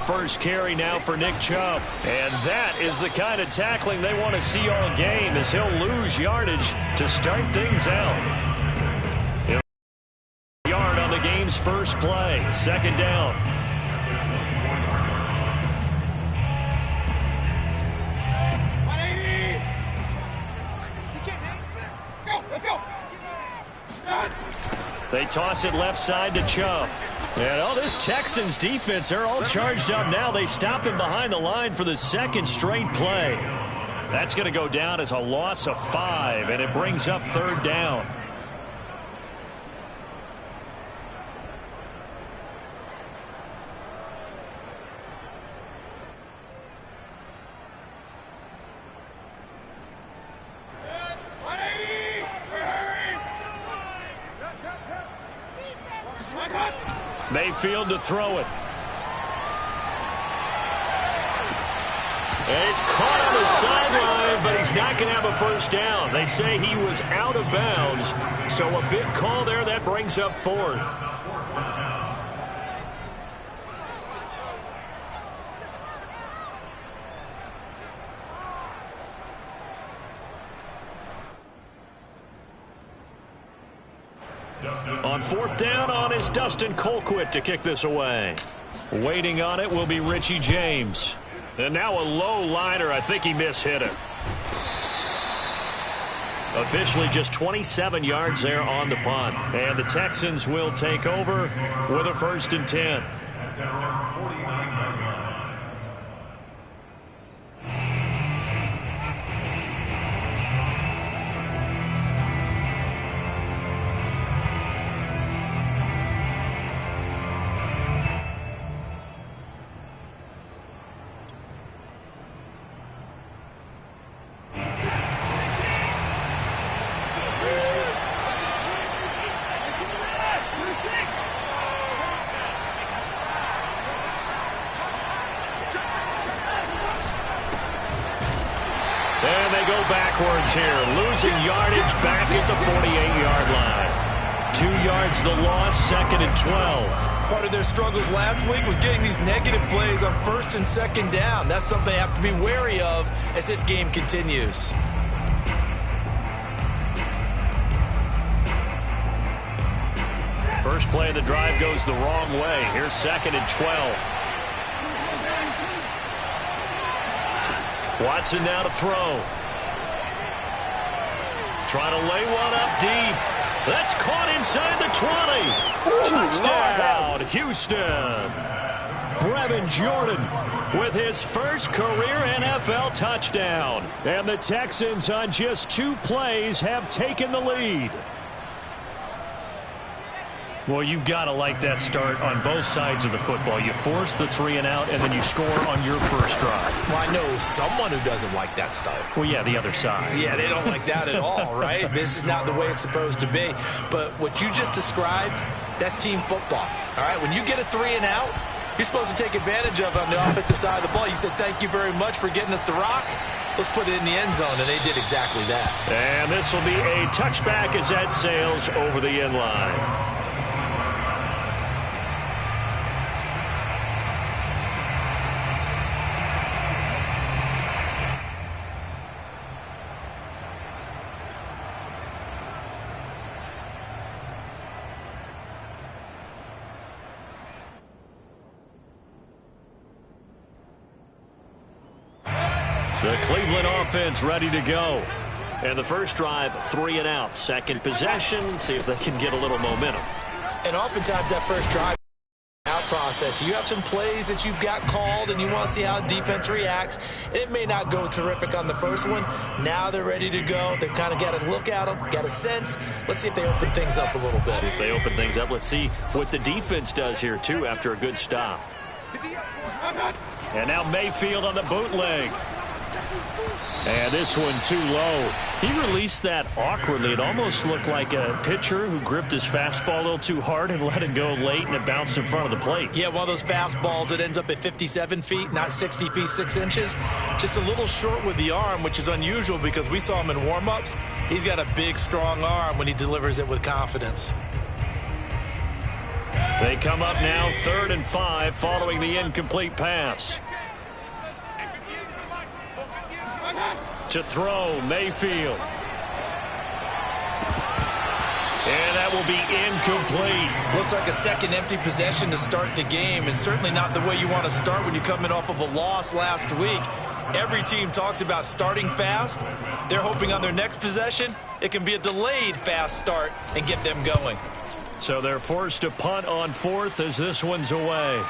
first carry now for Nick Chubb. And that is the kind of tackling they want to see all game, as he'll lose yardage to start things out. Yard on the game's first play. Second down. They toss it left side to Chubb. And this Texans defense, they're all charged up now. They stop him behind the line for the second straight play. That's going to go down as a loss of 5, and it brings up third down. Mayfield to throw it. And it's caught on the sideline, but he's not going to have a first down. They say he was out of bounds, so a big call there. That brings up fourth. On fourth down is Dustin Colquitt to kick this away. Waiting on it will be Richie James. And now a low liner. I think he mishit it. Officially just 27 yards there on the punt. And the Texans will take over with a 1st and 10. And they go backwards here, losing yardage back at the 48-yard line. 2 yards the loss, 2nd and 12. Part of their struggles last week was getting these negative plays on 1st and 2nd down. That's something they have to be wary of as this game continues. First play of the drive goes the wrong way. Here's 2nd and 12. Watson now to throw. Trying to lay one up deep. That's caught inside the 20. Touchdown, Houston. Brevin Jordan with his first career NFL touchdown. And the Texans on just 2 plays have taken the lead. Well, you've got to like that start on both sides of the football. You force the 3 and out, and then you score on your first drive. Well, I know someone who doesn't like that start. Well, yeah, the other side. Yeah, they don't like that at all, right? This is not the way it's supposed to be. But what you just described, that's team football. All right, when you get a 3 and out, you're supposed to take advantage of it on the offensive side of the ball. You said, thank you very much for getting us the rock. Let's put it in the end zone, and they did exactly that. And this will be a touchback as that sails over the end line. The Cleveland offense ready to go. And the first drive, 3 and out. Second possession, see if they can get a little momentum. And oftentimes that first drive out process, you have some plays that you've got called and you want to see how defense reacts. It may not go terrific on the first one. Now they're ready to go. They've kind of got to look at them, got a sense. Let's see if they open things up a little bit. See if they open things up. Let's see what the defense does here, too, after a good stop. And now Mayfield on the bootleg. And this one too low. He released that awkwardly. It almost looked like a pitcher who gripped his fastball a little too hard and let it go late, and it bounced in front of the plate. Yeah, one of those fastballs that ends up at 57 feet, not 60 feet, 6 inches. Just a little short with the arm, which is unusual because we saw him in warm-ups. He's got a big, strong arm when he delivers it with confidence. They come up now 3rd and 5 following the incomplete pass. To throw, Mayfield. And that will be incomplete. Looks like a second empty possession to start the game, and certainly not the way you want to start when you're coming off of a loss last week. Every team talks about starting fast. They're hoping on their next possession it can be a delayed fast start and get them going. So they're forced to punt on 4th as this one's away.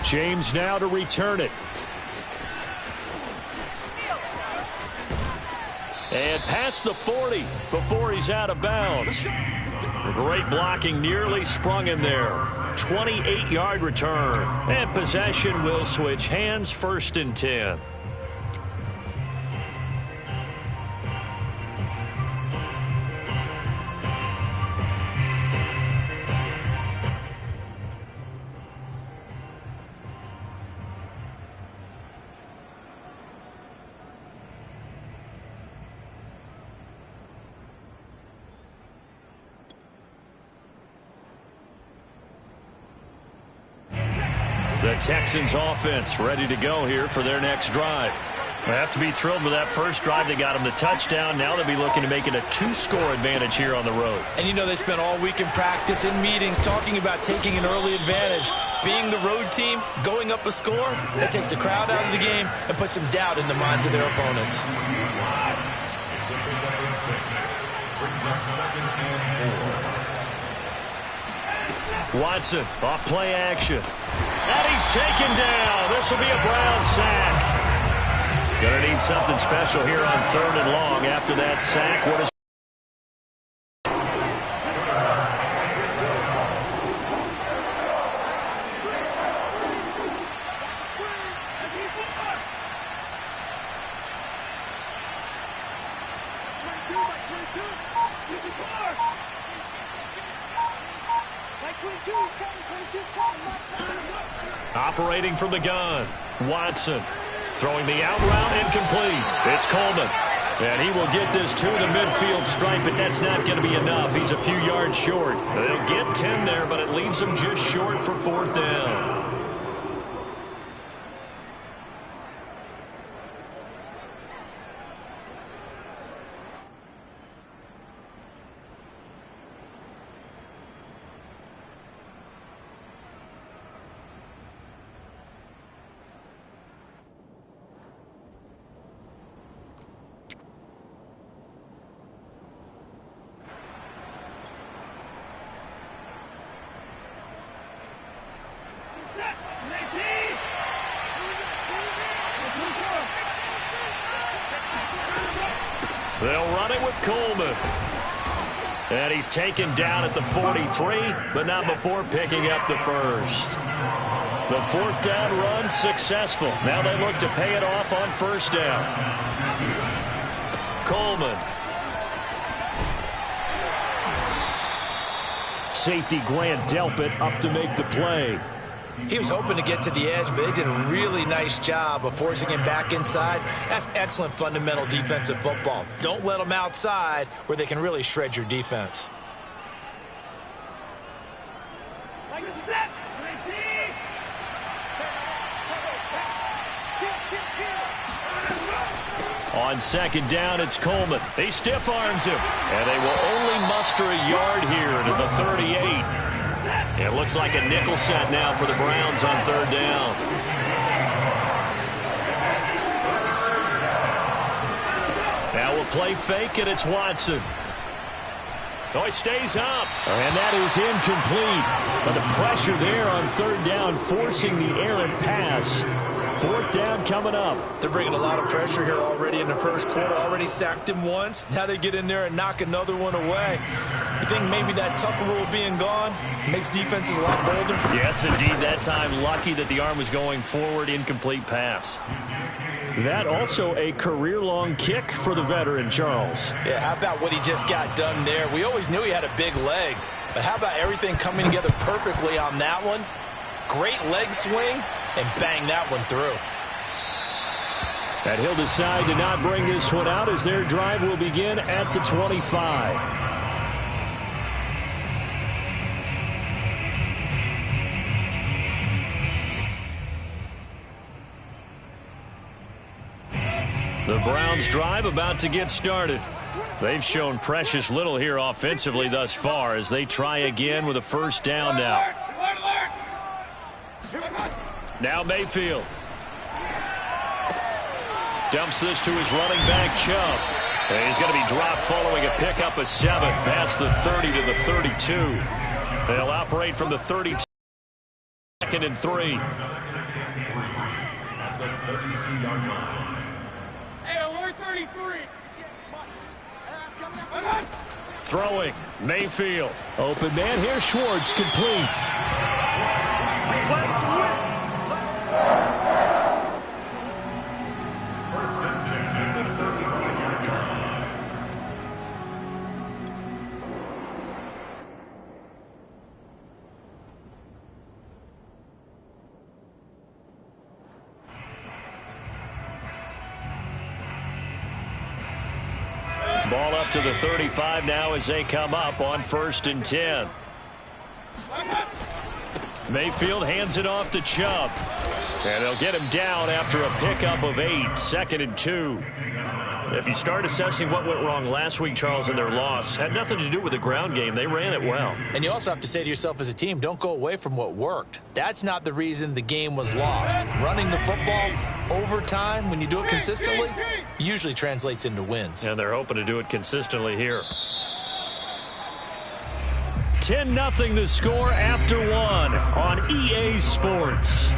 James now to return it. And past the 40 before he's out of bounds. Great blocking, nearly sprung him there. 28-yard return. And possession will switch hands, 1st and 10. The Texans offense ready to go here for their next drive. They have to be thrilled with that first drive. They got them the touchdown. Now they'll be looking to make it a 2-score advantage here on the road. And you know they spent all week in practice and meetings talking about taking an early advantage. Being the road team, going up a score, that takes the crowd out of the game and puts some doubt in the minds of their opponents. Watson off play action. And he's taken down. This will be a Brown sack. Going to need something special here on 3rd and long after that sack. What is operating from the gun? Watson throwing the out route, incomplete. It's Coleman. And he will get this to the midfield stripe, but that's not going to be enough. He's a few yards short. They'll get 10 there, but it leaves them just short for 4th down. They'll run it with Coleman. And he's taken down at the 43, but not before picking up the first. The 4th down run successful. Now they look to pay it off on 1st down. Coleman. Safety Grant Delpit up to make the play. He was hoping to get to the edge, but they did a really nice job of forcing him back inside. That's excellent fundamental defensive football. Don't let them outside where they can really shred your defense. On 2nd down, it's Coleman. He stiff arms him, and they will only muster a yard here to the 38. It looks like a nickel set now for the Browns on 3rd down. Now we'll play fake, and it's Watson. Oh, he stays up. And that is incomplete. But the pressure there on 3rd down, forcing the errant pass. 4th down coming up. They're bringing a lot of pressure here already in the first quarter. Already sacked him once. Now they get in there and knock another one away. You think maybe that Tucker rule being gone makes defenses a lot bolder? Yes, indeed. That time, lucky that the arm was going forward. Incomplete pass. That also a career-long kick for the veteran, Charles. Yeah, how about what he just got done there? We always knew he had a big leg. But how about everything coming together perfectly on that one? Great leg swing, and bang that one through. And he'll decide to not bring this one out as their drive will begin at the 25. The Browns drive about to get started. They've shown precious little here offensively thus far as they try again with a first down now. Now Mayfield. Dumps this to his running back, Chubb. And he's going to be dropped following a pickup of 7 past the 30 to the 32. They'll operate from the 32. 2nd and 3. Throwing. Mayfield. Open man here. Schwartz complete. Ball up to the 35 now as they come up on 1st and 10. Mayfield hands it off to Chubb. And they'll get him down after a pickup of 8. 2nd and 2. If you start assessing what went wrong last week, Charles, in their loss, had nothing to do with the ground game. They ran it well. And you also have to say to yourself as a team, don't go away from what worked. That's not the reason the game was lost. Running the football over time, when you do it consistently, usually translates into wins. And they're hoping to do it consistently here. 10-0 the score after 1 on EA Sports.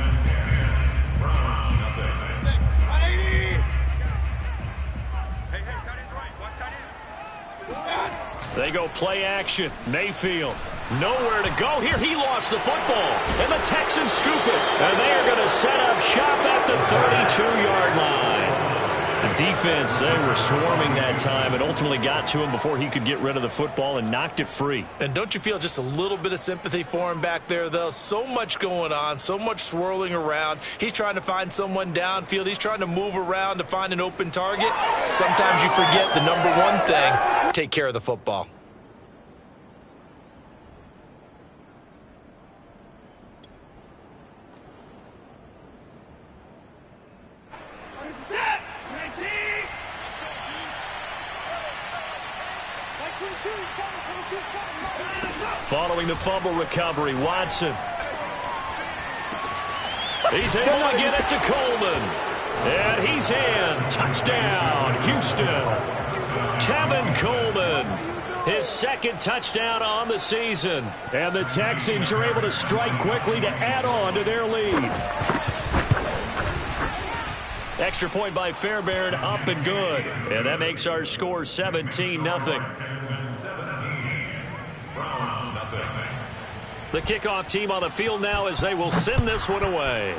They go play action. Mayfield. Nowhere to go here. He lost the football. And the Texans scoop it. And they are going to set up shop at the 32-yard line. The defense, they were swarming that time and ultimately got to him before he could get rid of the football and knocked it free. And don't you feel just a little bit of sympathy for him back there, though? So much going on, so much swirling around. He's trying to find someone downfield. He's trying to move around to find an open target. Sometimes you forget the number one thing, take care of the football. Following the fumble recovery, Watson. He's able to get it to Coleman. And he's in. Touchdown, Houston. Tevin Coleman. His 2nd touchdown on the season. And the Texans are able to strike quickly to add on to their lead. Extra point by Fairbairn, up and good. And that makes our score 17-0. The kickoff team on the field now as they will send this one away.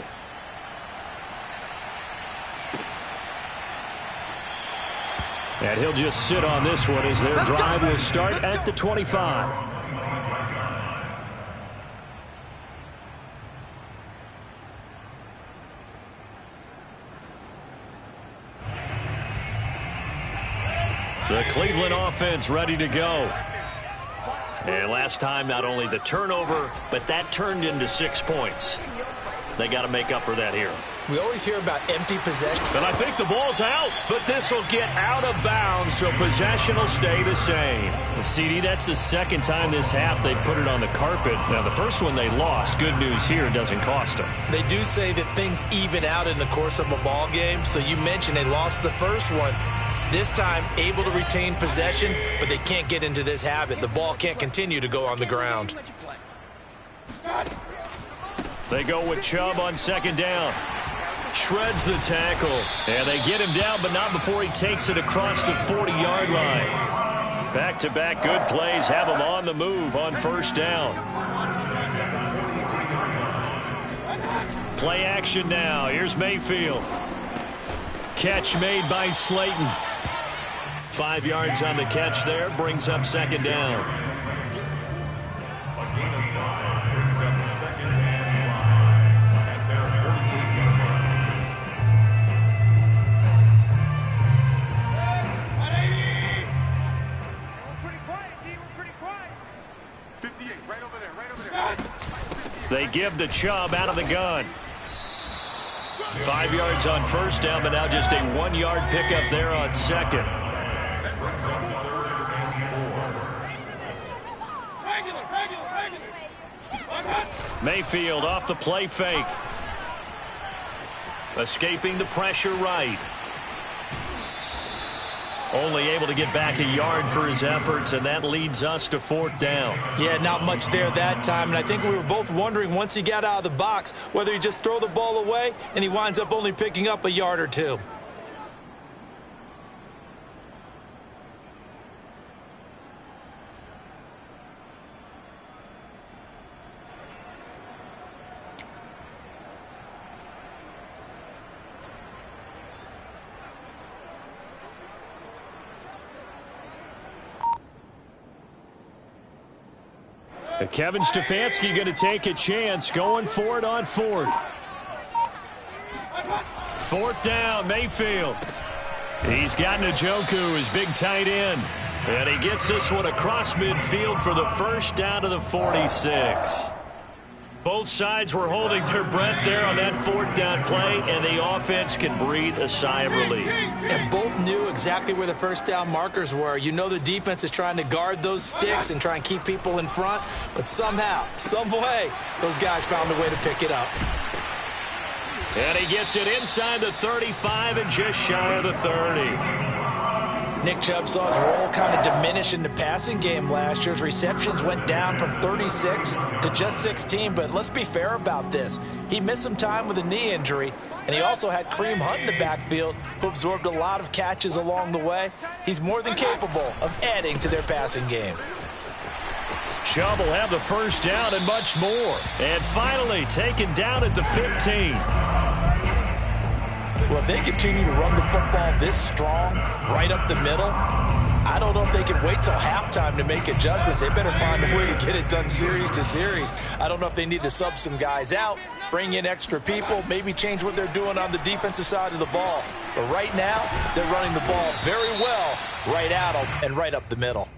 And he'll just sit on this one as their drive will start at the 25. The Cleveland offense ready to go. And last time, not only the turnover, but that turned into 6 points. They got to make up for that here. We always hear about empty possession. And I think the ball's out, but this will get out of bounds, so possession will stay the same. Well, CD, that's the 2nd time this half they've put it on the carpet. Now, the first one they lost. Good news here, it doesn't cost them. They do say that things even out in the course of a ball game. So you mentioned they lost the first one. This time, able to retain possession, but they can't get into this habit. The ball can't continue to go on the ground. They go with Chubb on 2nd down. Shreds the tackle. And they get him down, but not before he takes it across the 40-yard line. Back-to-back good plays have him on the move on 1st down. Play action now. Here's Mayfield. Catch made by Slayton. 5 yards on the catch there. Brings up 2nd down. They give to Chubb out of the gun. 5 yards on first down, but now just a 1-yard pickup there on second. Mayfield off the play fake. Escaping the pressure right. Only able to get back a yard for his efforts, and that leads us to 4th down. Yeah, not much there that time, and I think we were both wondering once he got out of the box whether he just throw the ball away, and he winds up only picking up a yard or two. Kevin Stefanski going to take a chance, going for it on 4th. 4th down, Mayfield. He's got Njoku, his big tight end. And he gets this one across midfield for the first down to the 46. Both sides were holding their breath there on that 4th down play, and the offense can breathe a sigh of relief. And both knew exactly where the first down markers were. You know the defense is trying to guard those sticks and try and keep people in front, but somehow, some way, those guys found a way to pick it up. And he gets it inside the 35 and just shy of the 30. Nick Chubb saw his role kind of diminish in the passing game last year. His receptions went down from 36 to just 16, but let's be fair about this. He missed some time with a knee injury, and he also had Kareem Hunt in the backfield, who absorbed a lot of catches along the way. He's more than capable of adding to their passing game. Chubb will have the first down and much more. And finally taken down at the 15. Well, if they continue to run the football this strong, right up the middle, I don't know if they can wait till halftime to make adjustments. They better find a way to get it done series to series. I don't know if they need to sub some guys out, bring in extra people, maybe change what they're doing on the defensive side of the ball. But right now, they're running the ball very well right at them and right up the middle.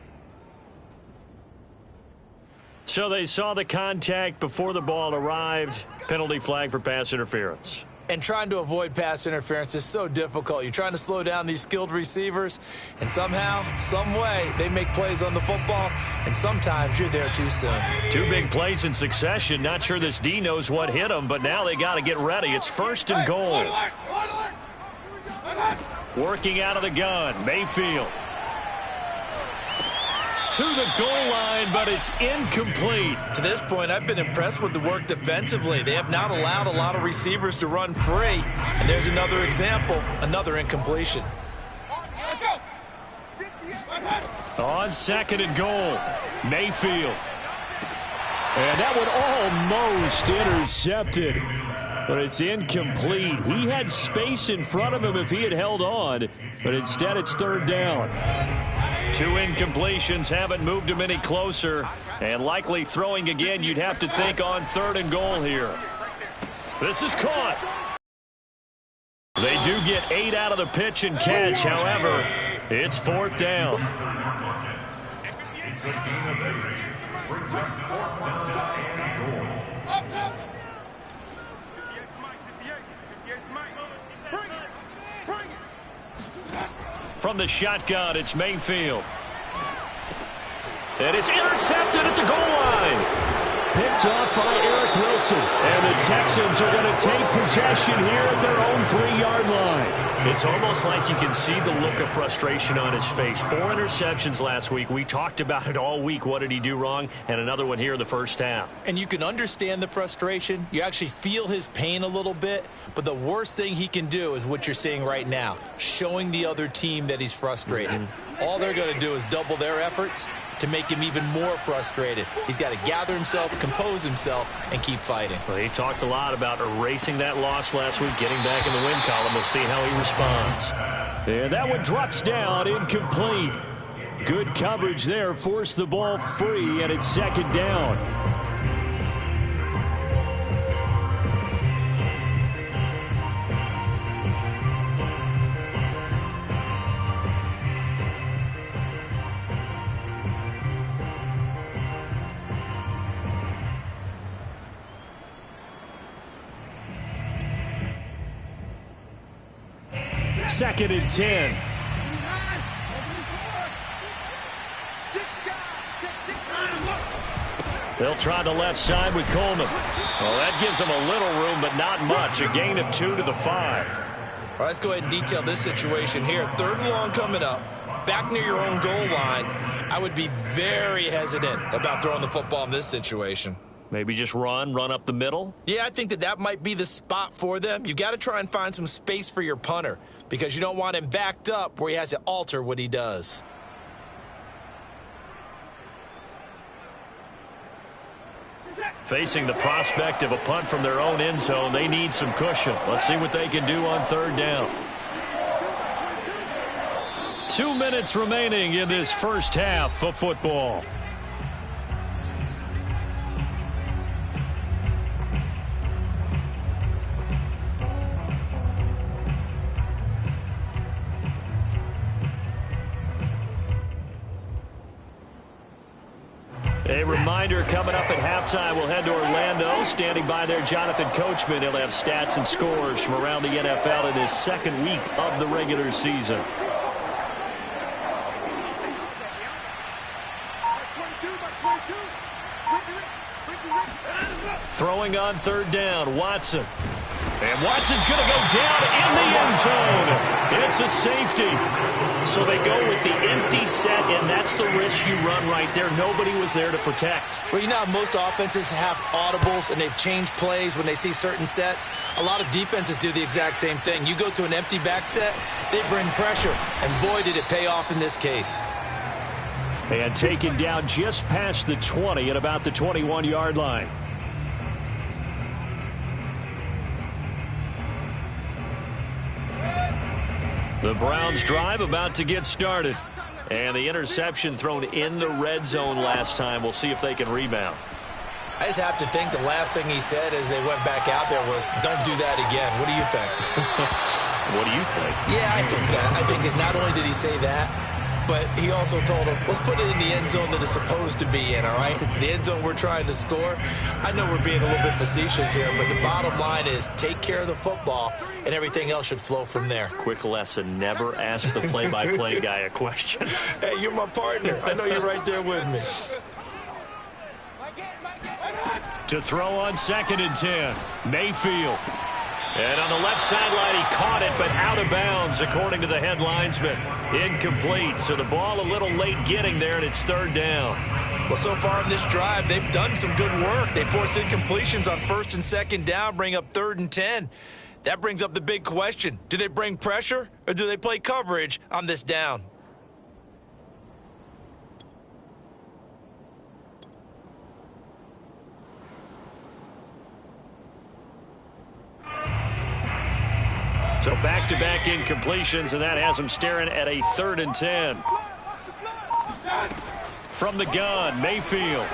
So they saw the contact before the ball arrived. Penalty flag for pass interference. And trying to avoid pass interference is so difficult. You're trying to slow down these skilled receivers, and somehow, some way, they make plays on the football, and sometimes you're there too soon. 2 big plays in succession. Not sure this D knows what hit them, but now they got to get ready. It's 1st and goal. Working out of the gun, Mayfield. To the goal line, but it's incomplete. To this point, I've been impressed with the work defensively. They have not allowed a lot of receivers to run free. And there's another example, another incompletion. On 2nd and goal, Mayfield. And that one almost intercepted. But it's incomplete. He had space in front of him if he had held on. But instead, it's 3rd down. 2 incompletions haven't moved him any closer. And likely throwing again, you'd have to think on 3rd and goal here. This is caught. They do get 8 out of the pitch and catch. However, it's 4th down. From the shotgun, it's Mayfield. And it's intercepted at the goal line. Picked off by Eric Wilson. And the Texans are going to take possession here at their own 3-yard line. It's almost like you can see the look of frustration on his face. 4 interceptions last week. We talked about it all week. What did he do wrong? And another one here in the first half. And you can understand the frustration. You actually feel his pain a little bit. But the worst thing he can do is what you're seeing right now, showing the other team that he's frustrated. All they're going to do is double their efforts to make him even more frustrated. He's got to gather himself, compose himself, and keep fighting. Well, he talked a lot about erasing that loss last week, getting back in the win column. We'll see how he responds. And that one drops down, incomplete. Good coverage there, forced the ball free, and it's 2nd down. 2nd and 10. They'll try the left side with Coleman. Well, that gives them a little room, but not much. A gain of 2 to the 5. All right, let's go ahead and detail this situation here. 3rd and long coming up. Back near your own goal line. I would be very hesitant about throwing the football in this situation. Maybe just run up the middle? Yeah, I think that might be the spot for them. You got to try and find some space for your punter because you don't want him backed up where he has to alter what he does. Facing the prospect of a punt from their own end zone, they need some cushion. Let's see what they can do on 3rd down. 2 minutes remaining in this first half of football. A reminder, coming up at halftime, we'll head to Orlando. Standing by there, Jonathan Coachman. He'll have stats and scores from around the NFL in his 2nd week of the regular season. Throwing on 3rd down, Watson. And Watson's going to go down in the end zone. It's a safety. So they go with the empty set, and that's the risk you run right there. Nobody was there to protect. Well, you know how most offenses have audibles, and they've changed plays when they see certain sets. A lot of defenses do the exact same thing. You go to an empty back set, they bring pressure, and boy, did it pay off in this case. And taken down just past the 20 at about the 21-yard line. The Browns drive about to get started. And the interception thrown in the red zone last time. We'll see if they can rebound. I just have to think the last thing he said as they went back out there was, don't do that again. What do you think? What do you think? Yeah, I think that. I think that not only did he say that, but he also told him, let's put it in the end zone that it's supposed to be in, all right? The end zone we're trying to score. I know we're being a little bit facetious here, but the bottom line is take care of the football, and everything else should flow from there. Quick lesson, never ask the play-by-play guy a question. Hey, you're my partner. I know you're right there with me. To throw on 2nd and 10, Mayfield. And on the left sideline, he caught it, but out of bounds, according to the head linesman. Incomplete, so the ball a little late getting there, and it's 3rd down. Well, so far in this drive, they've done some good work. They force incompletions on 1st and 2nd down, bring up 3rd and 10. That brings up the big question. Do they bring pressure, or do they play coverage on this down? So back-to-back incompletions, and that has them staring at a 3rd and 10. From the gun, Mayfield.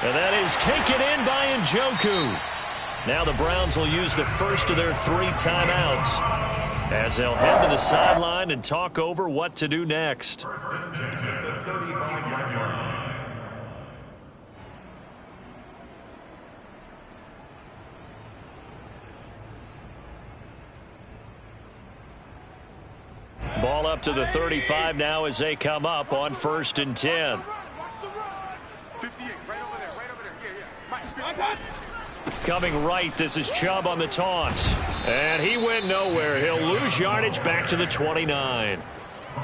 And that is taken in by Njoku. Now the Browns will use the first of their 3 timeouts as they'll head to the sideline and talk over what to do next. Ball up to the 35 now as they come up on 1st and 10. Coming right, this is Chubb on the toss. And he went nowhere. He'll lose yardage back to the 29.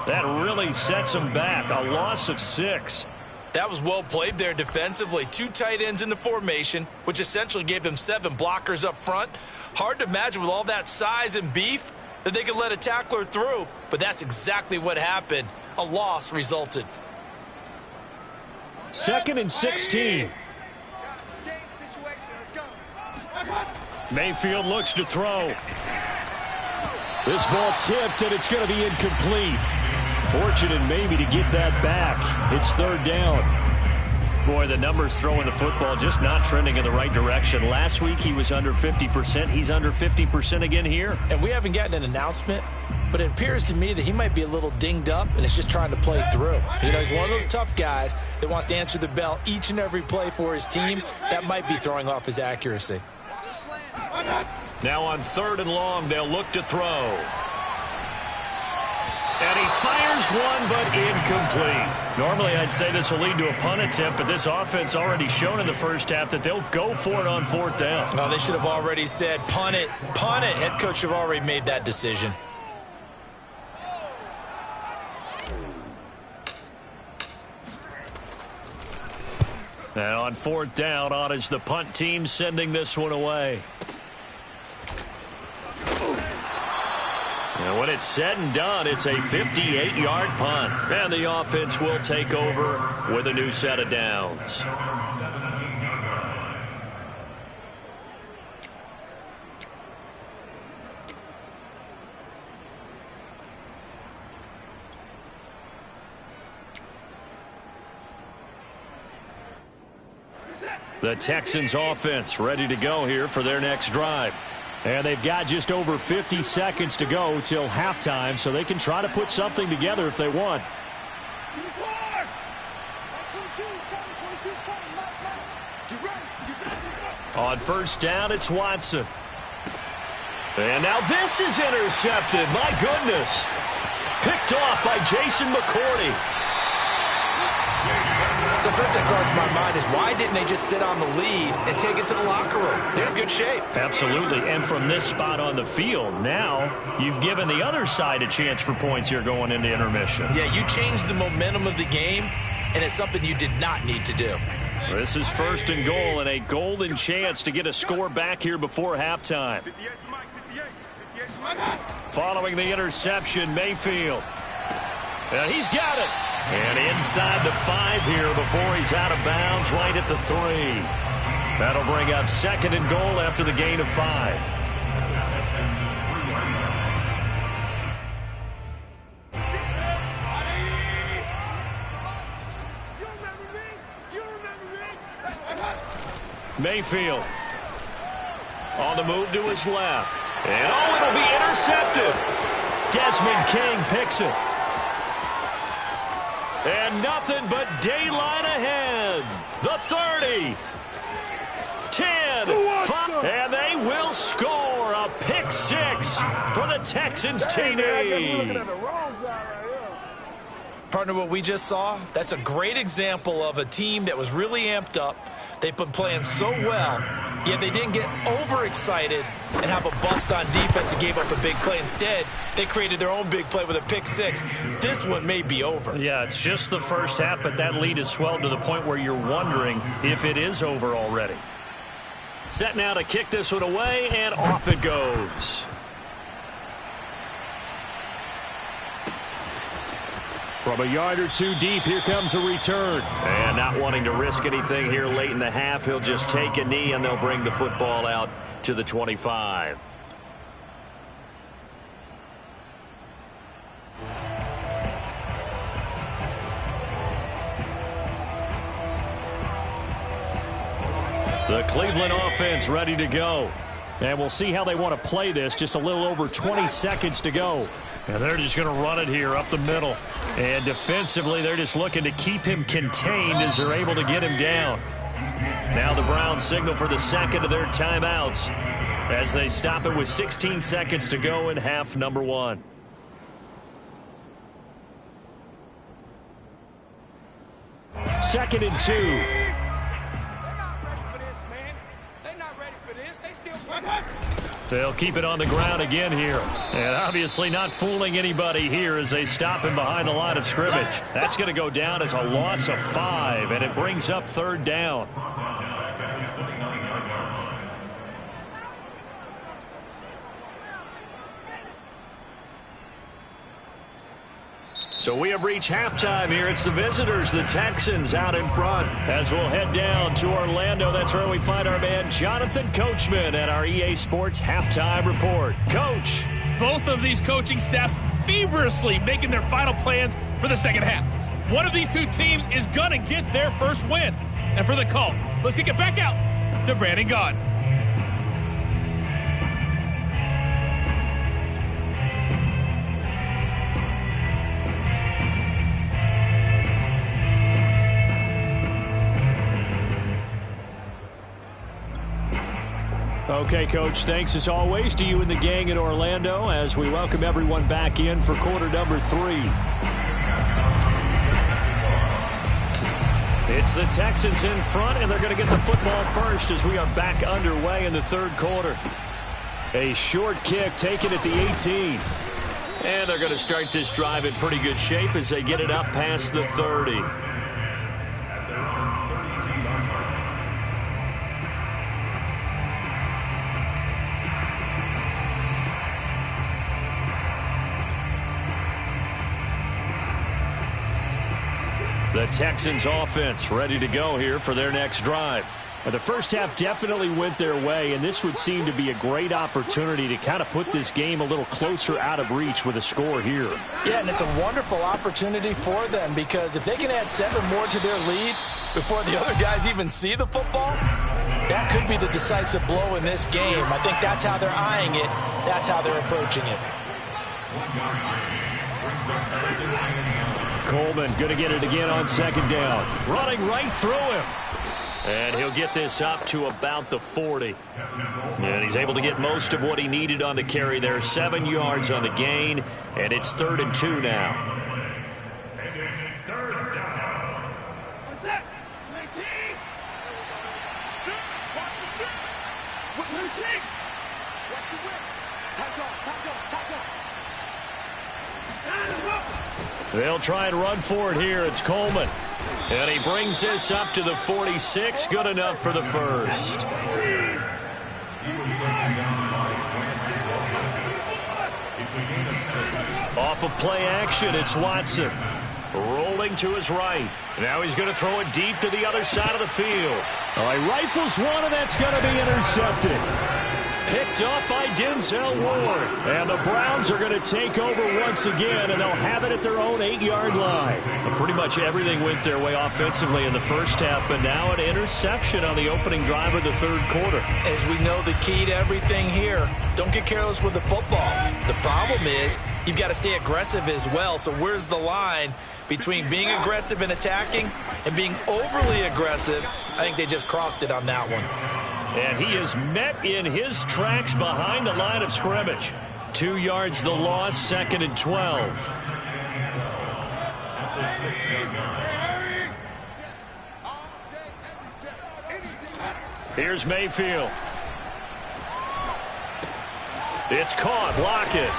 That really sets him back. A loss of 6. That was well played there defensively. 2 tight ends in the formation, which essentially gave them 7 blockers up front. Hard to imagine with all that size and beef that they could let a tackler through, but that's exactly what happened. A loss resulted. 2nd and 16. Mayfield looks to throw. This ball tipped, and it's going to be incomplete. Fortunate maybe to get that back. It's 3rd down. Boy, the numbers throwing the football just not trending in the right direction. Last week he was under 50%. He's under 50% again here. And we haven't gotten an announcement, but it appears to me that he might be a little dinged up and is just trying to play through. You know, he's one of those tough guys that wants to answer the bell each and every play for his team. That might be throwing off his accuracy. Now on 3rd and long, they'll look to throw. And he fires one, but incomplete. Normally, I'd say this will lead to a punt attempt, but this offense already shown in the first half that they'll go for it on 4th down. Oh, they should have already said, punt it, punt it. Head coach have already made that decision. And on 4th down, on is the punt team sending this one away. And when it's said and done, it's a 58-yard punt. And the offense will take over with a new set of downs. The Texans offense ready to go here for their next drive. And they've got just over 50 seconds to go till halftime, so they can try to put something together if they want. On 1st down, it's Watson. And now this is intercepted. My goodness. Picked off by Jason McCourty. So first that crossed my mind is why didn't they just sit on the lead and take it to the locker room? They're in good shape. Absolutely. And from this spot on the field, now you've given the other side a chance for points here going into intermission. Yeah, you changed the momentum of the game, and it's something you did not need to do. This is 1st and goal and a golden chance to get a score back here before halftime. Following the interception, Mayfield. And he's got it. And inside the 5 here before he's out of bounds right at the 3. That'll bring up 2nd and goal after the gain of 5. Mayfield on the move to his left. And oh, it'll be intercepted. Desmond King picks it. And nothing but daylight ahead. The 30. 10. 5. And they will score a pick 6 for the Texans TD. Partner, what we just saw, that's a great example of a team that was really amped up. They've been playing so well, yet they didn't get overexcited and have a bust on defense and gave up a big play. Instead, they created their own big play with a pick 6. This one may be over. Yeah, it's just the first half, but that lead has swelled to the point where you're wondering if it is over already. Set now to kick this one away, and off it goes. From a yard or 2 deep, here comes a return. And not wanting to risk anything here late in the half, he'll just take a knee, and they'll bring the football out to the 25. The Cleveland offense ready to go. And we'll see how they want to play this. Just a little over 20 seconds to go. And they're just going to run it here up the middle. And defensively, they're just looking to keep him contained as they're able to get him down. Now the Browns signal for the 2nd of their timeouts as they stop it with 16 seconds to go in half number 1. Second and 2. They'll keep it on the ground again here. And obviously not fooling anybody here as they stop him behind the line of scrimmage. That's going to go down as a loss of 5, and it brings up 3rd down. So we have reached halftime here. It's the visitors, the Texans, out in front. As we'll head down to Orlando, that's where we find our man Jonathan Coachman at our EA Sports Halftime Report. Coach. Both of these coaching staffs feverishly making their final plans for the second half. One of these two teams is going to get their first win. And for the call, let's kick it back out to Brandon Gaudin. Okay, Coach, thanks as always to you and the gang in Orlando as we welcome everyone back in for quarter number 3. It's the Texans in front, and they're going to get the football first as we are back underway in the third quarter. A short kick taken at the 18. And they're going to start this drive in pretty good shape as they get it up past the 30. The Texans offense ready to go here for their next drive. The first half definitely went their way, and this would seem to be a great opportunity to kind of put this game a little closer out of reach with a score here. Yeah, and it's a wonderful opportunity for them because if they can add 7 more to their lead before the other guys even see the football, that could be the decisive blow in this game. I think that's how they're eyeing it. That's how they're approaching it. Coleman going to get it again on second down. Running right through him. And he'll get this up to about the 40. And he's able to get most of what he needed on the carry there. 7 yards on the gain. And it's 3rd and 2 now. And it's 3rd down. What's that? 19. Shoot. Watch the shoot. What do you think? Watch the whip. Top off. Top off. Top off. They'll try and run for it here. It's Coleman. And he brings this up to the 46. Good enough for the first. Off of play action, it's Watson. Rolling to his right. Now he's going to throw it deep to the other side of the field. All right, rifles one, and that's going to be intercepted. Picked up by Denzel Ward. And the Browns are going to take over once again, and they'll have it at their own 8-yard line. Well, pretty much everything went their way offensively in the first half, but now an interception on the opening drive of the third quarter. As we know, the key to everything here, don't get careless with the football. The problem is you've got to stay aggressive as well. So where's the line between being aggressive and attacking and being overly aggressive? I think they just crossed it on that one. And he is met in his tracks behind the line of scrimmage. 2 yards the loss, 2nd and 12. Here's Mayfield. It's caught, block it.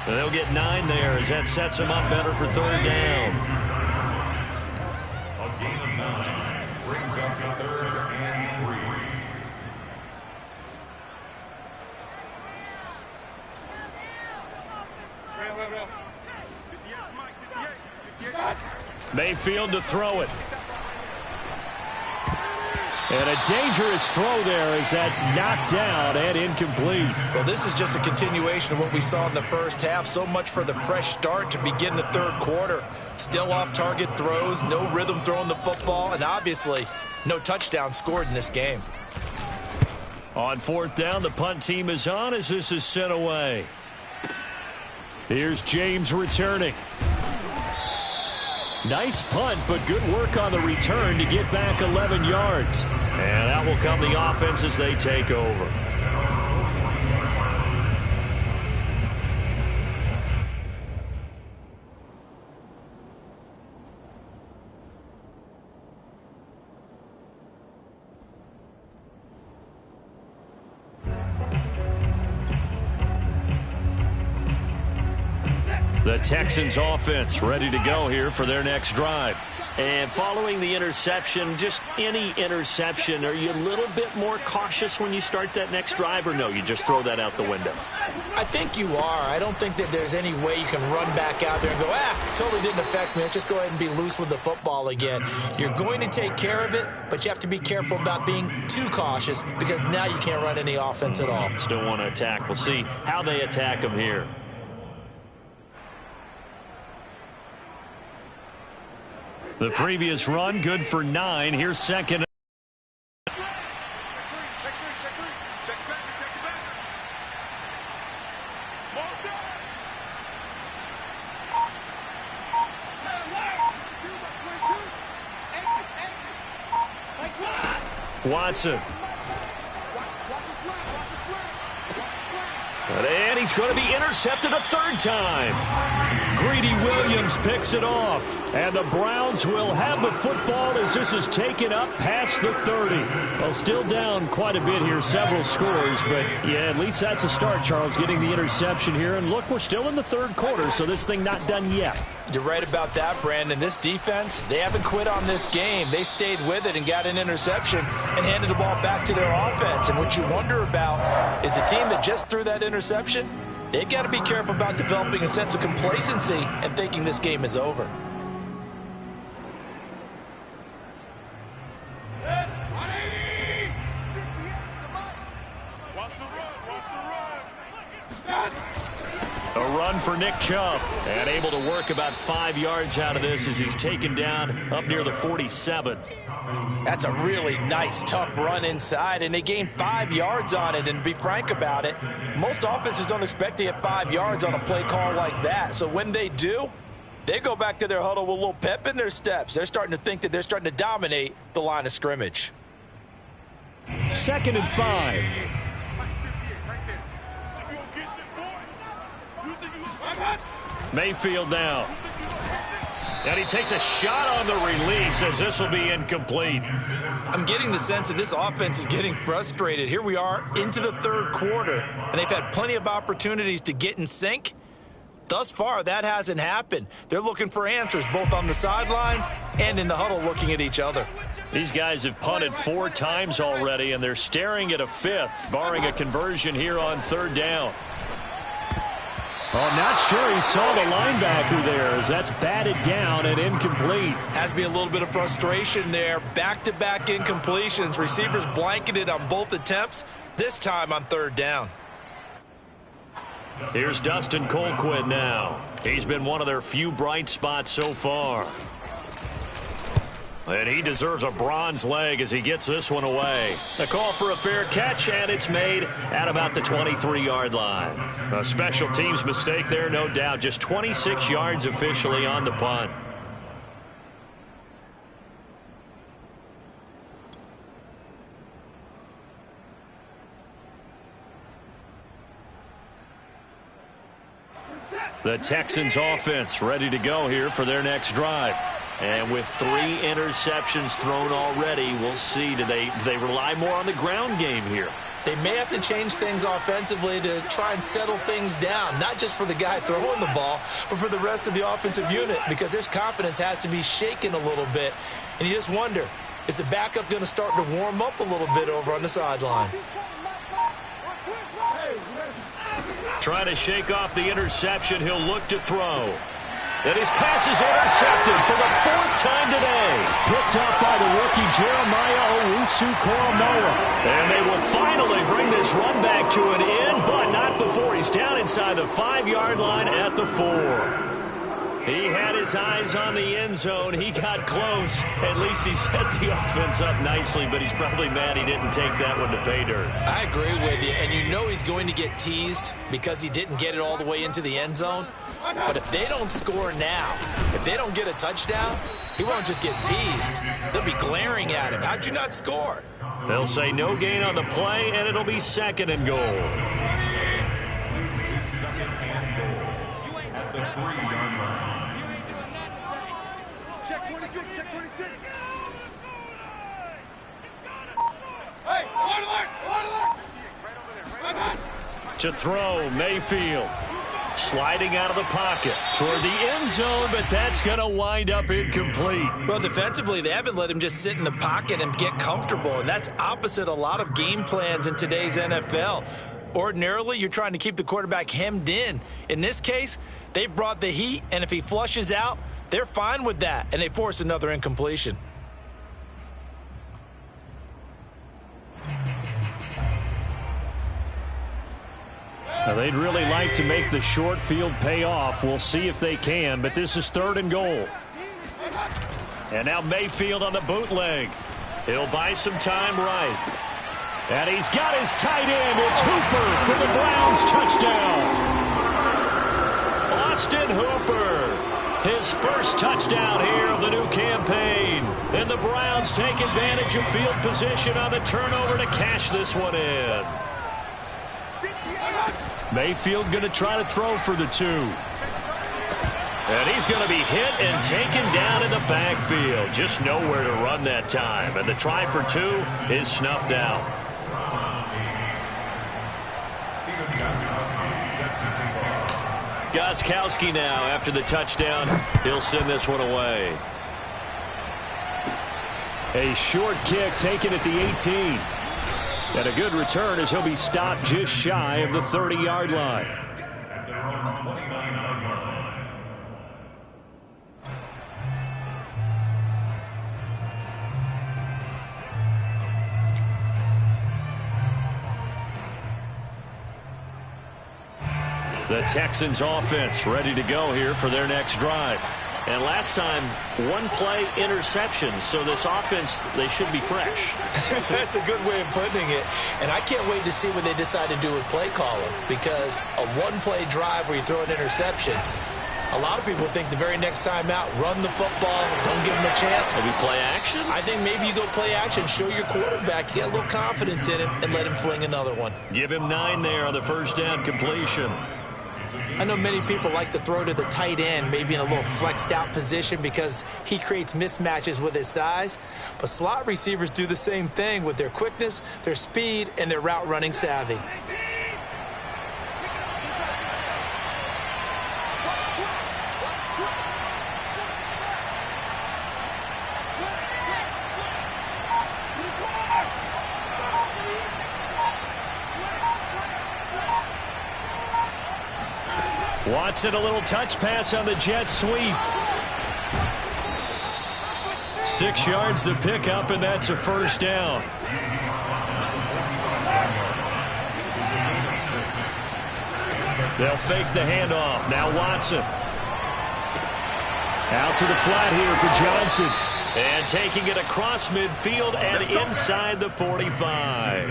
And they'll get 9 there as that sets them up better for 3rd down. A gain of 9 brings up the 3rd and 3. Mayfield to throw it. And a dangerous throw there as that's knocked down and incomplete. Well, this is just a continuation of what we saw in the first half. So much for the fresh start to begin the third quarter. Still off-target throws, no rhythm throwing the football, and obviously no touchdown scored in this game. On 4th down, the punt team is on as this is sent away. Here's James returning. Nice punt, but good work on the return to get back 11 yards. And that will come the offense as they take over. The Texans offense ready to go here for their next drive. And following the interception, just any interception, are you a little bit more cautious when you start that next drive, or no, you just throw that out the window? I think you are. I don't think that there's any way you can run back out there and go, totally didn't affect me. Let's just go ahead and be loose with the football again. You're going to take care of it, but you have to be careful about being too cautious because now you can't run any offense at all. Still want to attack. We'll see how they attack them here. The previous run, good for 9. Here's 2nd. Check 3. Check it back. Motion. Exit. Watson. Watch And he's going to be intercepted a third time. Greedy Williams picks it off. And the Browns will have the football as this is taken up past the 30. Well, still down quite a bit here, several scores. But, yeah, at least that's a start, Charles, getting the interception here. And, look, we're still in the third quarter, so this thing not done yet. You're right about that, Brandon. This defense, they haven't quit on this game. They stayed with it and got an interception and handed the ball back to their offense. And what you wonder about is the team that just threw that interception, they've got to be careful about developing a sense of complacency and thinking this game is over. A run for Nick Chubb, and able to work about 5 yards out of this as he's taken down up near the 47. That's a really nice, tough run inside, and they gained 5 yards on it. And to be frank about it, most offenses don't expect to get 5 yards on a play call like that. So when they do, they go back to their huddle with a little pep in their steps. They're starting to think that they're starting to dominate the line of scrimmage. 2nd and 5. Mayfield now. And he takes a shot on the release as this will be incomplete. I'm getting the sense that this offense is getting frustrated. Here we are into the third quarter, and they've had plenty of opportunities to get in sync. Thus far, that hasn't happened. They're looking for answers both on the sidelines and in the huddle looking at each other. These guys have punted 4 times already, and they're staring at a 5th, barring a conversion here on 3rd down. Oh, not sure he saw the linebacker there as that's batted down and incomplete. Has to be a little bit of frustration there. Back-to-back incompletions. Receivers blanketed on both attempts, this time on 3rd down. Here's Dustin Colquitt now. He's been one of their few bright spots so far. And he deserves a bronze leg as he gets this one away. A call for a fair catch, and it's made at about the 23-yard line. A special teams mistake there, no doubt. Just 26 yards officially on the punt. The Texans offense ready to go here for their next drive. And with 3 interceptions thrown already, we'll see. Do they rely more on the ground game here? They may have to change things offensively to try and settle things down, not just for the guy throwing the ball, but for the rest of the offensive unit, because their confidence has to be shaken a little bit. And you just wonder, is the backup going to start to warm up a little bit over on the sideline? Trying to shake off the interception, he'll look to throw. And his pass is intercepted for the 4th time today. Picked up by the rookie Jeremiah Owusu-Koramoah. And they will finally bring this run back to an end, but not before he's down inside the 5-yard line at the 4. He had his eyes on the end zone. He got close. At least he set the offense up nicely, but he's probably mad he didn't take that one to pay dirt. I agree with you, and you know he's going to get teased because he didn't get it all the way into the end zone. But if they don't score now, if they don't get a touchdown, he won't just get teased. They'll be glaring at him. How'd you not score? They'll say no gain on the play, and it'll be 2nd and goal. Second and goal at the 3-yard line. Check 26, check 26. Hey, on alert, on alert. Right over there, To throw, Mayfield. Sliding out of the pocket toward the end zone, but that's going to wind up incomplete. Well, defensively, they haven't let him just sit in the pocket and get comfortable, and that's opposite a lot of game plans in today's NFL. Ordinarily, you're trying to keep the quarterback hemmed in. In this case, they brought the heat, and if he flushes out, they're fine with that, and they force another incompletion. Now, they'd really like to make the short field pay off. We'll see if they can, but this is 3rd and goal. And now Mayfield on the bootleg. He'll buy some time right. And he's got his tight end. It's Hooper for the Browns touchdown. Austin Hooper, his first touchdown here of the new campaign. And the Browns take advantage of field position on the turnover to cash this one in. Mayfield going to try to throw for the 2. And he's going to be hit and taken down in the backfield. Just nowhere to run that time. And the try for 2 is snuffed out. Gostkowski now after the touchdown. He'll send this one away. A short kick taken at the 18. And a good return as he'll be stopped just shy of the 30-yard line. The Texans offense ready to go here for their next drive. And last time, 1-play interception. So this offense, they should be fresh. That's a good way of putting it. And I can't wait to see what they decide to do with play calling. Because a 1-play drive where you throw an interception, a lot of people think the very next time out, run the football, don't give them a chance. Maybe play action? I think maybe you go play action, show your quarterback, get a little confidence in him, and let him fling another one. Give him 9 there on the first down completion. I know many people like to throw to the tight end, maybe in a little flexed out position because he creates mismatches with his size. But slot receivers do the same thing with their quickness, their speed, and their route running savvy. Watson, a little touch pass on the jet sweep. 6 yards the pickup, and that's a first down. They'll fake the handoff. Now Watson. Out to the flat here for Johnson. And taking it across midfield and inside the 45.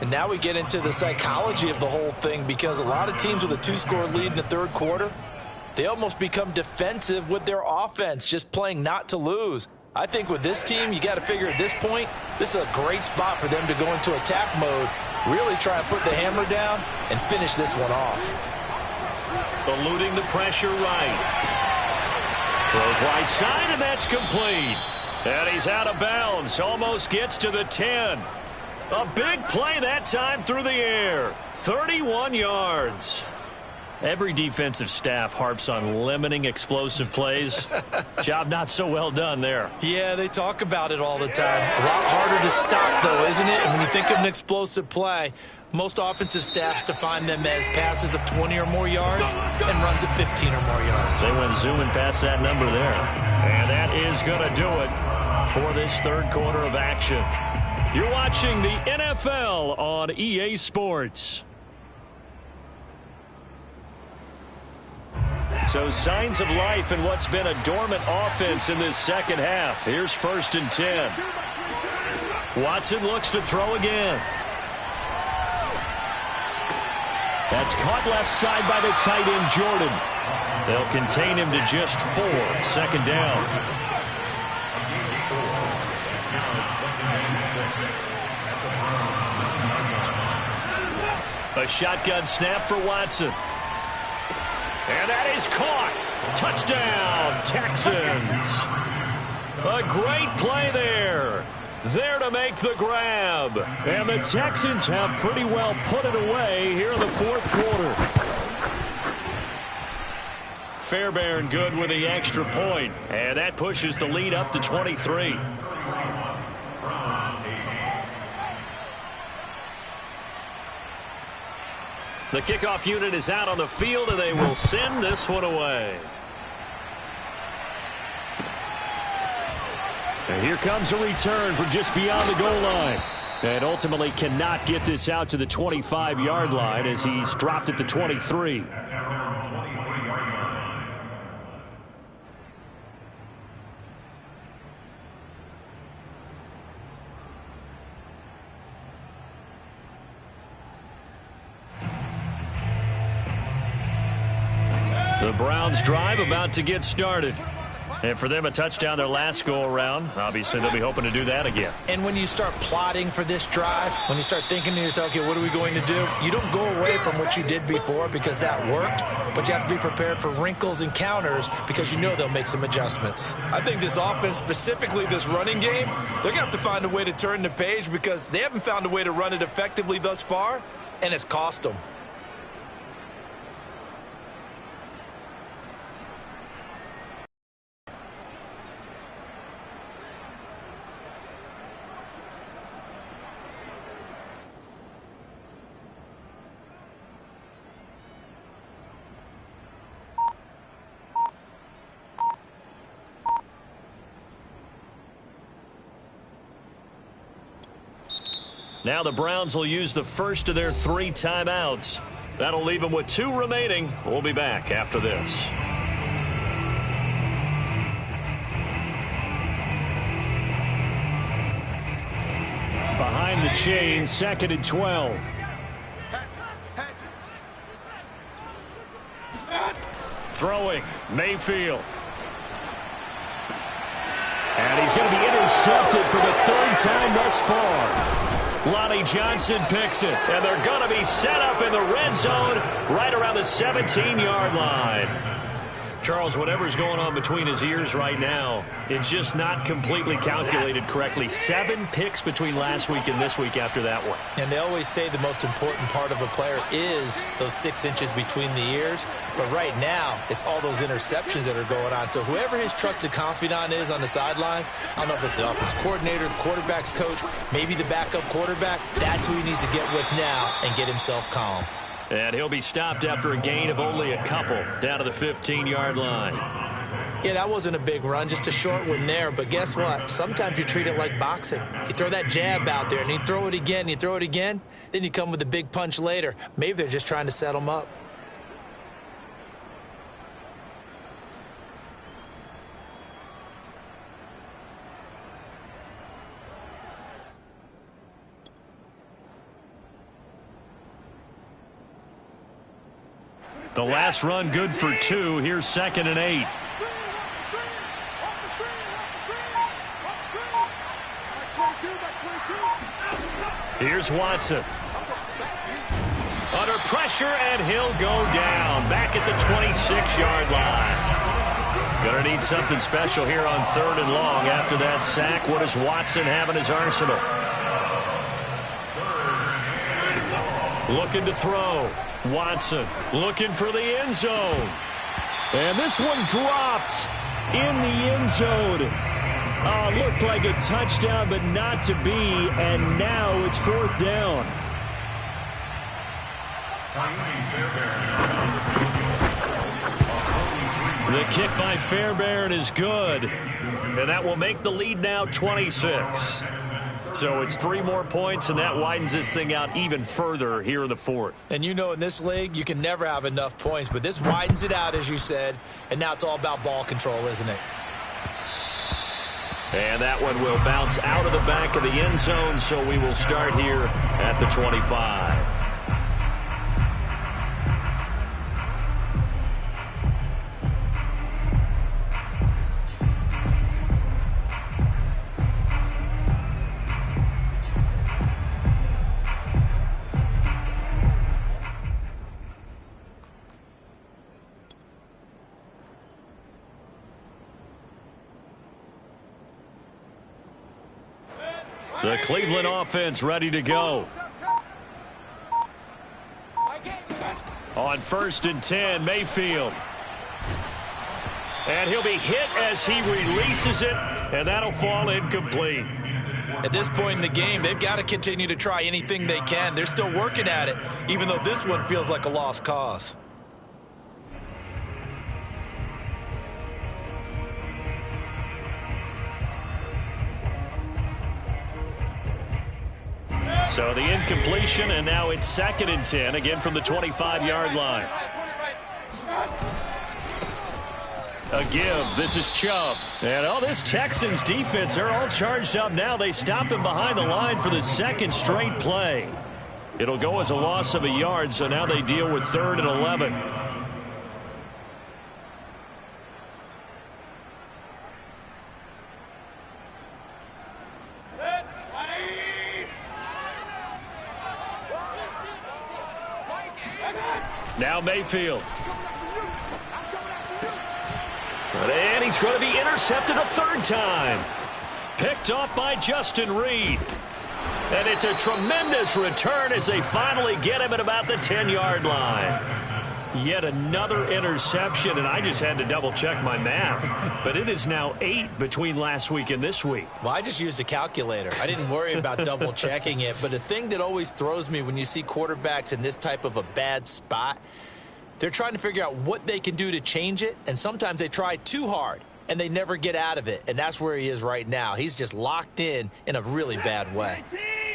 And now we get into the psychology of the whole thing, because a lot of teams with a 2-score lead in the third quarter, they almost become defensive with their offense, just playing not to lose. I think with this team, you got to figure at this point, this is a great spot for them to go into attack mode, really try to put the hammer down and finish this one off. Eluding the pressure right. Throws right side, and that's complete. And he's out of bounds, almost gets to the 10. A big play that time through the air. 31 yards. Every defensive staff harps on limiting explosive plays. Job not so well done there. Yeah, they talk about it all the time. A lot harder to stop, though, isn't it? And when you think of an explosive play, most offensive staffs define them as passes of 20 or more yards and runs of 15 or more yards. They went zooming past that number there. And that is going to do it for this third quarter of action. You're watching the NFL on EA Sports. So signs of life in what's been a dormant offense in this second half. Here's 1st and 10. Watson looks to throw again. That's caught left side by the tight end, Jordan. They'll contain him to just 4. 2nd down. A shotgun snap for Watson. And that is caught. Touchdown, Texans. A great play there. There to make the grab. And the Texans have pretty well put it away here in the fourth quarter. Fairbairn good with the extra point. And that pushes the lead up to 23. The kickoff unit is out on the field, and they will send this one away. And here comes a return from just beyond the goal line. And ultimately cannot get this out to the 25-yard line as he's dropped at the 23. The Browns drive about to get started. And for them, a touchdown their last go-around. Obviously, they'll be hoping to do that again. And when you start plotting for this drive, when you start thinking to yourself, okay, what are we going to do? You don't go away from what you did before because that worked, but you have to be prepared for wrinkles and counters because you know they'll make some adjustments. I think this offense, specifically this running game, they're going to have to find a way to turn the page because they haven't found a way to run it effectively thus far, and it's cost them. Now the Browns will use the first of their 3 timeouts. That'll leave them with 2 remaining. We'll be back after this. Behind the chain, 2nd and 12. Throwing, Mayfield. And he's going to be intercepted for the 3rd time thus far. Lonnie Johnson picks it, and they're going to be set up in the red zone right around the 17-yard line. Charles, whatever's going on between his ears right now, it's just not completely calculated correctly. 7 picks between last week and this week after that one. And they always say the most important part of a player is those 6 inches between the ears. But right now, it's all those interceptions that are going on. So whoever his trusted confidant is on the sidelines, I don't know if it's the offensive coordinator, the quarterback's coach, maybe the backup quarterback, that's who he needs to get with now and get himself calm. And he'll be stopped after a gain of only a couple down to the 15-yard line. Yeah, that wasn't a big run, just a short one there. But guess what? Sometimes you treat it like boxing. You throw that jab out there, and you throw it again, you throw it again, then you come with a big punch later. Maybe they're just trying to set him up. The last run good for 2. Here's 2nd and 8. Here's Watson. Under pressure, and he'll go down. Back at the 26-yard line. Gonna need something special here on 3rd and long after that sack. What does Watson have in his arsenal? Looking to throw. Watson looking for the end zone. And this one dropped in the end zone. Oh, looked like a touchdown, but not to be. And now it's 4th down. The kick by Fairbairn is good. And that will make the lead now 26. So it's 3 more points, and that widens this thing out even further here in the 4th. And you know in this league, you can never have enough points, but this widens it out, as you said, and now it's all about ball control, isn't it? And that one will bounce out of the back of the end zone, so we will start here at the 25. The Cleveland offense ready to go. On 1st and 10, Mayfield. And he'll be hit as he releases it, and that'll fall incomplete. At this point in the game, they've got to continue to try anything they can. They're still working at it, even though this one feels like a lost cause. So the incompletion, and now it's 2nd and 10, again from the 25-yard line. A give. This is Chubb. And this Texans defense, they're all charged up now. They stopped him behind the line for the 2nd straight play. It'll go as a loss of a yard, so now they deal with 3rd and 11. Now Mayfield. And he's going to be intercepted a third time. Picked off by Justin Reed. And it's a tremendous return as they finally get him at about the 10-yard line. Yet another interception, and I just had to double-check my math. But it is now 8 between last week and this week. Well, I just used a calculator. I didn't worry about double-checking it. But the thing that always throws me when you see quarterbacks in this type of a bad spot, they're trying to figure out what they can do to change it, and sometimes they try too hard, and they never get out of it. And that's where he is right now. He's just locked in a really bad way.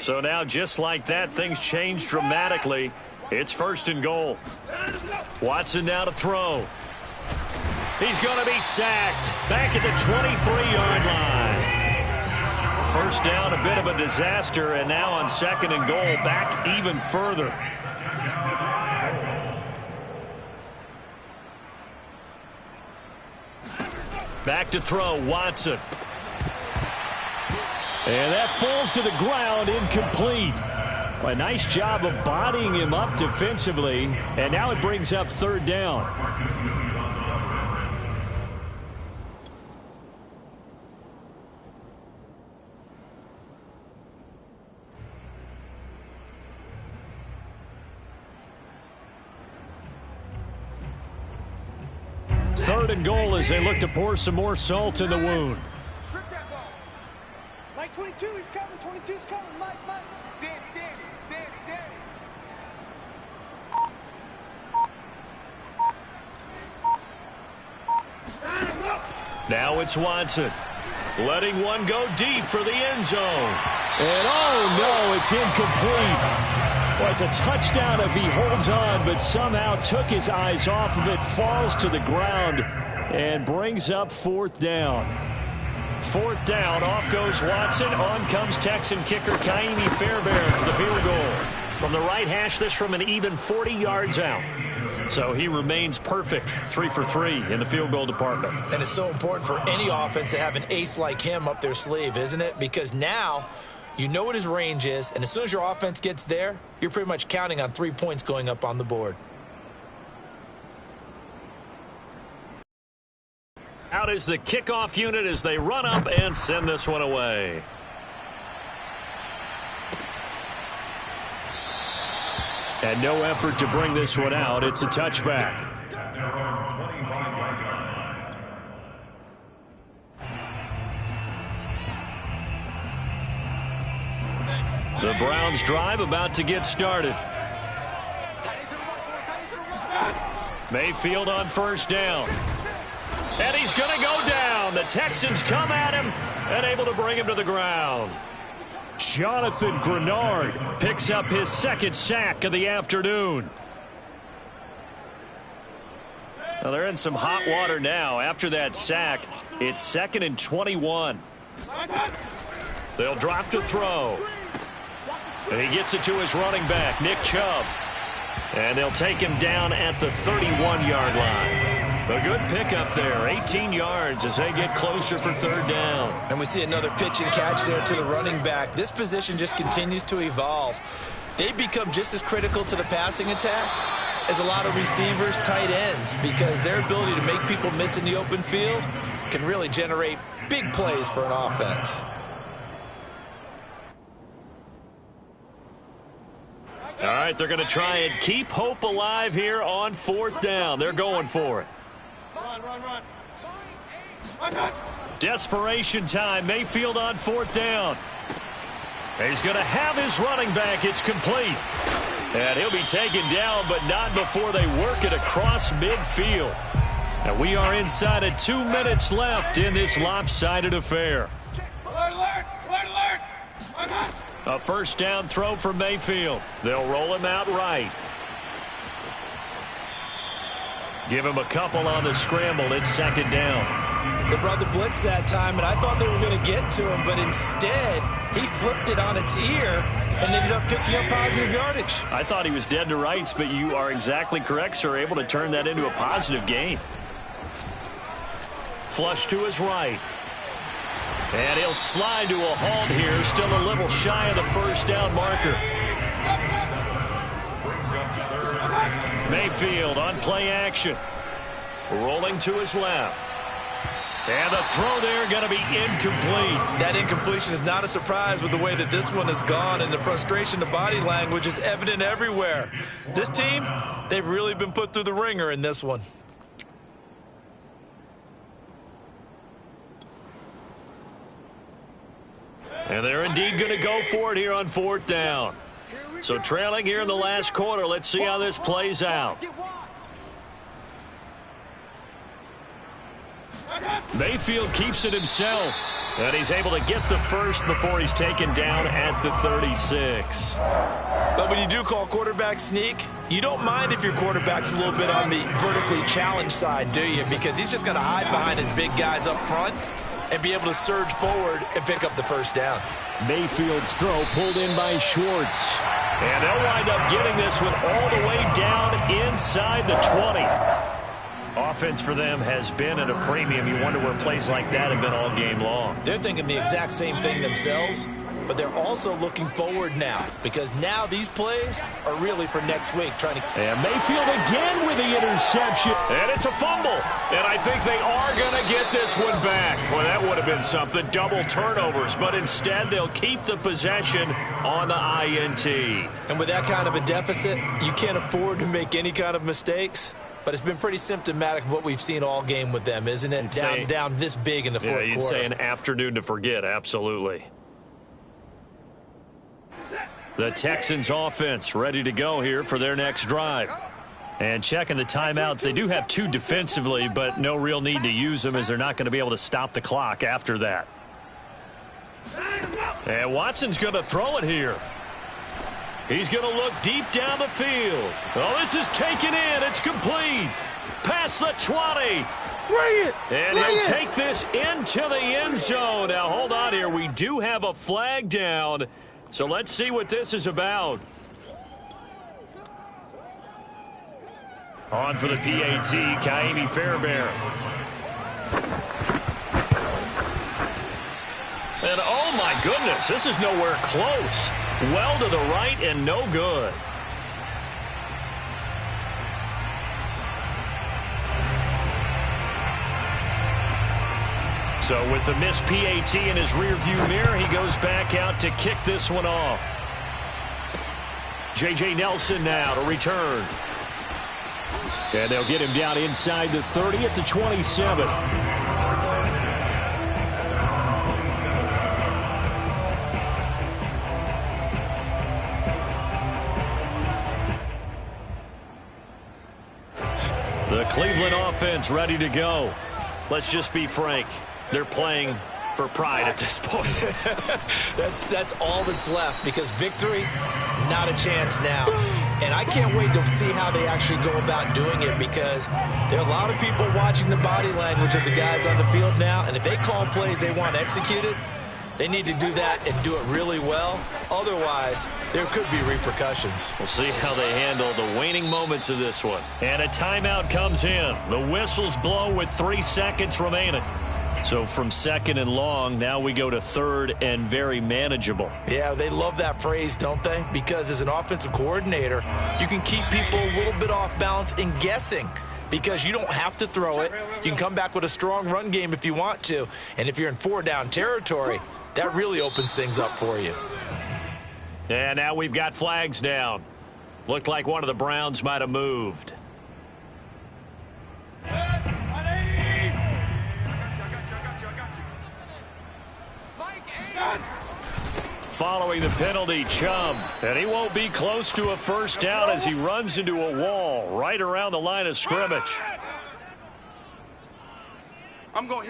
So now, just like that, things change dramatically. It's 1st and goal. Watson now to throw. He's going to be sacked back at the 23-yard line. First down, a bit of a disaster, and now on 2nd and goal, back even further. Back to throw, Watson. And that falls to the ground, incomplete. A nice job of bodying him up defensively, and now it brings up 3rd down. Third and goal as they look to pour some more salt in the wound. Strip that ball. Mike 22, he's coming. 22's coming. Mike. Danny. Now it's Watson. Letting one go deep for the end zone. And oh no, it's incomplete. Well, it's a touchdown if he holds on, but somehow took his eyes off of it, falls to the ground, and brings up 4th down. 4th down, off goes Watson. On comes Texan kicker Kaimi Fairbairn for the field goal. From the right hash, this from an even 40 yards out. So he remains perfect, 3 for 3 in the field goal department. And it's so important for any offense to have an ace like him up their sleeve, isn't it? Because now you know what his range is, and as soon as your offense gets there, you're pretty much counting on 3 points going up on the board. Out is the kickoff unit as they run up and send this one away. And no effort to bring this one out. It's a touchback. The Browns drive about to get started. Mayfield on 1st down. And he's going to go down. The Texans come at him and able to bring him to the ground. Jonathan Grenard picks up his 2nd sack of the afternoon. Now they're in some hot water now. After that sack, it's 2nd and 21. They'll drop to throw. And he gets it to his running back, Nick Chubb. And they'll take him down at the 31-yard line. A good pickup there, 18 yards as they get closer for 3rd down. And we see another pitch and catch there to the running back. This position just continues to evolve. They become just as critical to the passing attack as a lot of receivers, tight ends, because their ability to make people miss in the open field can really generate big plays for an offense. All right, they're going to try and keep hope alive here on 4th down. They're going for it. Run. Desperation time. Mayfield on 4th down. He's going to have his running back. It's complete. And he'll be taken down, but not before they work it across midfield. And we are inside of 2 minutes left in this lopsided affair. Alert! A 1st down throw for Mayfield. They'll roll him out right. Give him a couple on the scramble. It's 2nd down. They brought the blitz that time, and I thought they were going to get to him, but instead he flipped it on its ear and ended up picking up positive yardage. I thought he was dead to rights, but you are exactly correct, sir. Able to turn that into a positive gain. Flush to his right. And he'll slide to a halt here. Still a little shy of the 1st down marker. Brings up Mayfield on play action. Rolling to his left. And the throw there going to be incomplete. That incompletion is not a surprise with the way that this one has gone, and the frustration, the body language is evident everywhere. This team, they've really been put through the ringer in this one. And they're indeed going to go for it here on 4th down. So trailing here in the last quarter. Let's see how this plays out. Mayfield keeps it himself. And he's able to get the first before he's taken down at the 36. But when you do call quarterback sneak, you don't mind if your quarterback's a little bit on the vertically challenged side, do you? Because he's just going to hide behind his big guys up front and be able to surge forward and pick up the first down. Mayfield's throw pulled in by Schwartz. And they'll wind up getting this one all the way down inside the 20. Offense for them has been at a premium. You wonder where plays like that have been all game long. They're thinking the exact same thing themselves, but they're also looking forward now, because now these plays are really for next week. And Mayfield again with the interception. And it's a fumble. And I think they are going to get this one back. Well, that would have been something. Double turnovers. But instead, they'll keep the possession on the INT. And with that kind of a deficit, you can't afford to make any kind of mistakes. But it's been pretty symptomatic of what we've seen all game with them, isn't it? Down this big in the fourth quarter. You'd say an afternoon to forget, absolutely. The Texans offense ready to go here for their next drive. And checking the timeouts, they do have 2 defensively, but no real need to use them as they're not going to be able to stop the clock after that. And Watson's going to throw it here. He's going to look deep down the field. Oh, this is taken in. It's complete. Past the 20. And he'll take this into the end zone. Now, hold on here. We do have a flag down. So let's see what this is about. On for the PAT, Kaimi Fairbairn. And oh my goodness, this is nowhere close. Well to the right and no good. So with the missed PAT in his rearview mirror, he goes back out to kick this one off. J.J. Nelson now to return. And they'll get him down inside the 30 at the 27. The Cleveland offense ready to go. Let's just be frank. They're playing for pride at this point. That's all that's left, because victory, not a chance now. And I can't wait to see how they actually go about doing it, because there are a lot of people watching the body language of the guys on the field now, and if they call plays they want executed, they need to do that and do it really well. Otherwise, there could be repercussions. We'll see how they handle the waning moments of this one. And a timeout comes in. The whistles blow with 3 seconds remaining. So from second and long, now we go to third and very manageable. Yeah, they love that phrase, don't they? Because as an offensive coordinator, you can keep people a little bit off balance and guessing, because you don't have to throw it. You can come back with a strong run game if you want to. And if you're in 4-down territory, that really opens things up for you. And now we've got flags down. Looked like one of the Browns might have moved. Following the penalty, Chubb. And he won't be close to a first down as he runs into a wall right around the line of scrimmage. I'm going